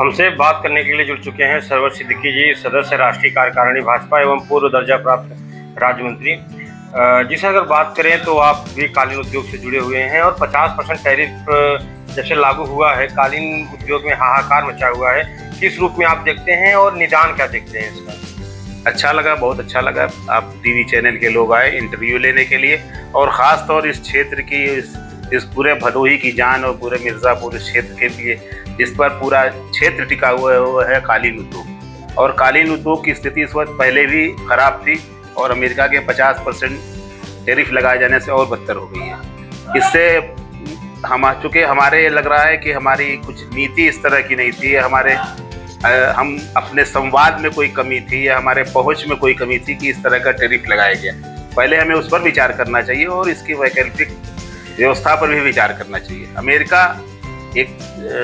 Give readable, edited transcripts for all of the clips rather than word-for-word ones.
हमसे बात करने के लिए जुड़ चुके हैं सरवर सिद्दीकी जी, सदस्य राष्ट्रीय कार्यकारिणी भाजपा एवं पूर्व दर्जा प्राप्त राज्य मंत्री। जी सर, अगर बात करें तो आप भी कालीन उद्योग से जुड़े हुए हैं और 50% टैरिफ जब से लागू हुआ है, कालीन उद्योग में हाहाकार मचा हुआ है। किस रूप में आप देखते हैं और निदान क्या देखते हैं इसका? अच्छा लगा, बहुत अच्छा लगा आप टीवी चैनल के लोग आए इंटरव्यू लेने के लिए, और ख़ास तौर इस क्षेत्र की इस पूरे भदोही की जान और पूरे मिर्ज़ापुर क्षेत्र के लिए, जिस पर पूरा क्षेत्र टिका हुआ है कालीन उद्योग। और कालीन उद्योग की स्थिति इस वक्त पहले भी ख़राब थी और अमेरिका के 50% टैरिफ लगाए जाने से और बदतर हो गई है। इससे चूँकि हमारे लग रहा है कि हमारी कुछ नीति इस तरह की नहीं थी, हम अपने संवाद में कोई कमी थी या हमारे पहुंच में कोई कमी थी कि इस तरह का टैरिफ लगाया गया। पहले हमें उस पर विचार करना चाहिए और इसकी वैकल्पिक व्यवस्था पर भी विचार करना चाहिए। अमेरिका एक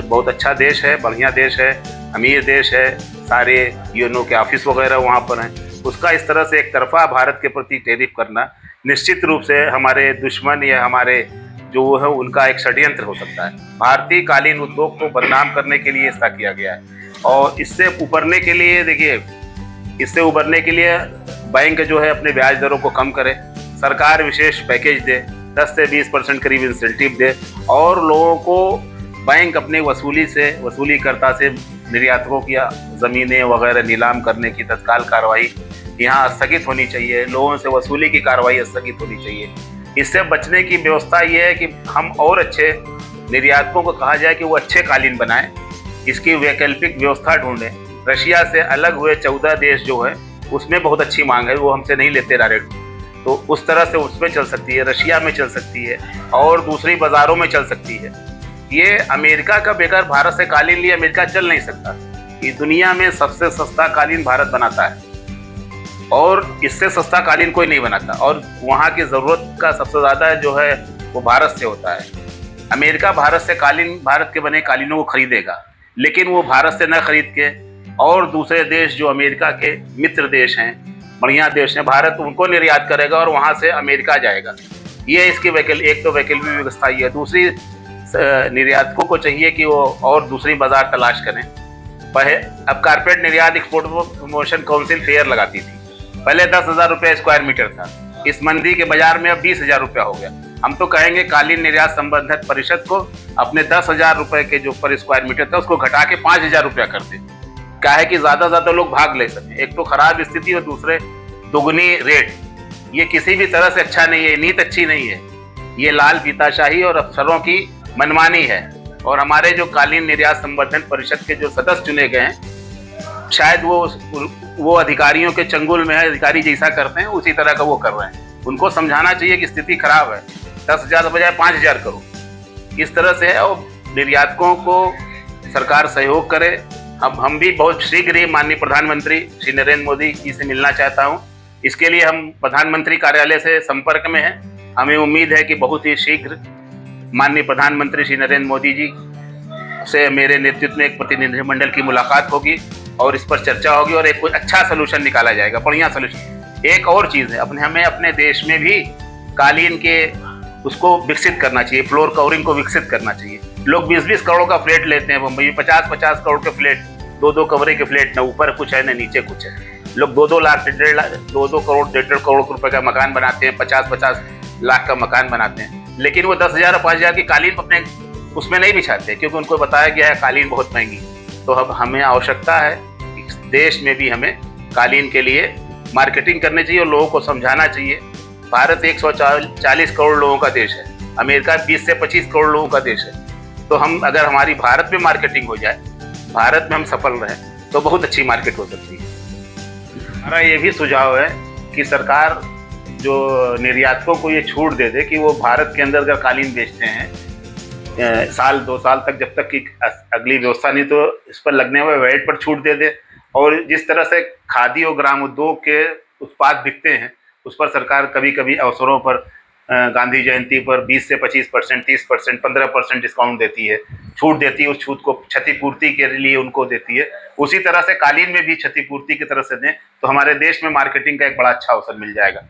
बहुत अच्छा देश है, बढ़िया देश है, अमीर देश है, सारे यूएनओ के ऑफिस वगैरह वहाँ पर हैं। उसका इस तरह से एक तरफा भारत के प्रति टैरिफ करना निश्चित रूप से हमारे दुश्मन या हमारे जो है उनका एक षड्यंत्र हो सकता है। भारतीय कालीन उद्योग को बदनाम करने के लिए ऐसा किया गया है। और इससे उबरने के लिए बैंक जो है अपने ब्याज दरों को कम करे, सरकार विशेष पैकेज दे, 10 से 20% करीब इंसेंटिव दे, और लोगों को बैंक अपने वसूलीकर्ता से निर्यातकों की ज़मीनें वगैरह नीलाम करने की तत्काल कार्रवाई यहाँ स्थगित होनी चाहिए। लोगों से वसूली की कार्रवाई स्थगित होनी चाहिए। इससे बचने की व्यवस्था ये है कि हम और अच्छे निर्यातकों को कहा जाए कि वो अच्छे कालीन बनाएं, इसकी वैकल्पिक व्यवस्था ढूंढें। रशिया से अलग हुए 14 देश जो है उसमें बहुत अच्छी मांग है, वो हमसे नहीं लेते डायरेक्ट, तो उस तरह से उसमें चल सकती है, रशिया में चल सकती है और दूसरी बाज़ारों में चल सकती है। ये अमेरिका का बेकार भारत से कालीन लिए अमेरिका चल नहीं सकता। ये दुनिया में सबसे सस्ता कालीन भारत बनाता है और इससे सस्ता कालीन कोई नहीं बनाता, और वहाँ की ज़रूरत का सबसे ज़्यादा जो है वो भारत से होता है। अमेरिका भारत के बने कालीनों को खरीदेगा, लेकिन वो भारत से न खरीद के और दूसरे देश जो अमेरिका के मित्र देश हैं, बढ़िया देश हैं, भारत उनको निर्यात करेगा और वहाँ से अमेरिका जाएगा। ये इसकी वैकल्पिक व्यवस्था ही है। दूसरी निर्यातकों को चाहिए कि वो और दूसरी बाजार तलाश करें। अब कारपेट निर्यात एक्सपोर्ट प्रमोशन काउंसिल फेयर लगाती थी, पहले 10,000 रुपये स्क्वायर मीटर था, इस मंदी के बाजार में अब 20,000 रुपया हो गया। हम तो कहेंगे कालीन निर्यात संबंधित परिषद को अपने 10,000 रुपये के जो पर स्क्वायर मीटर था उसको घटा के 5,000 रुपया कर दे। क्या है कि ज़्यादा लोग भाग ले सकें। एक तो खराब स्थिति और दूसरे दुगनी रेट, ये किसी भी तरह से अच्छा नहीं है, नीति अच्छी नहीं है। ये लाल फीताशाही और अफसरों की मनमानी है। और हमारे जो कालीन निर्यात संवर्धन परिषद के जो सदस्य चुने गए हैं, शायद वो अधिकारियों के चंगुल में है, अधिकारी जैसा करते हैं उसी तरह का वो कर रहे हैं। उनको समझाना चाहिए कि स्थिति खराब है, 10,000 बजाय 5,000 करो, इस तरह से है। और निर्यातकों को सरकार सहयोग करे। अब हम भी बहुत शीघ्र ही माननीय प्रधानमंत्री श्री नरेंद्र मोदी जी से मिलना चाहता हूँ। इसके लिए हम प्रधानमंत्री कार्यालय से संपर्क में हैं। हमें उम्मीद है कि बहुत ही शीघ्र माननीय प्रधानमंत्री श्री नरेंद्र मोदी जी से मेरे नेतृत्व में एक प्रतिनिधिमंडल की मुलाकात होगी और इस पर चर्चा होगी और एक कोई अच्छा सोल्यूशन निकाला जाएगा, बढ़िया सोल्यूशन। एक और चीज़ है, हमें अपने देश में भी कालीन के उसको विकसित करना चाहिए, फ्लोर कवरिंग को विकसित करना चाहिए। लोग 20-20 करोड़ का फ्लैट लेते हैं मुंबई में, 50-50 करोड़ के फ्लैट, 2-2 कमरे के फ्लैट, न ऊपर कुछ है न नीचे कुछ है। लोग 2-2 लाख 2-2 करोड़ 1.5 करोड़ रुपए का मकान बनाते हैं, 50-50 लाख का मकान बनाते हैं, लेकिन वो 10,000 और 5,000 की कालीन अपने उसमें नहीं बिछाते क्योंकि उनको बताया गया है कालीन बहुत महंगी। तो अब हमें आवश्यकता है देश में भी हमें कालीन के लिए मार्केटिंग करनी चाहिए और लोगों को समझाना चाहिए। भारत 140 करोड़ लोगों का देश है, अमेरिका 20 से 25 करोड़ लोगों का देश है। तो हम अगर हमारी भारत में मार्केटिंग हो जाए, भारत में हम सफल रहें, तो बहुत अच्छी मार्केट हो सकती है। हमारा ये भी सुझाव है कि सरकार जो निर्यातकों को ये छूट दे दे कि वो भारत के अंदर अगर कालीन बेचते हैं 1-2 साल तक, जब तक कि अगली व्यवस्था नहीं तो इस पर लगने हुए वैट पर छूट दे दे। और जिस तरह से खादी और ग्राम उद्योग के उत्पाद बिकते हैं उस पर सरकार कभी कभी अवसरों पर गांधी जयंती पर 20 से 25%, 30%, 15% डिस्काउंट देती है, छूट देती है। उस छूट को क्षतिपूर्ति के लिए उनको देती है। उसी तरह से कालीन में भी क्षतिपूर्ति की तरह से दें तो हमारे देश में मार्केटिंग का एक बड़ा अच्छा अवसर मिल जाएगा।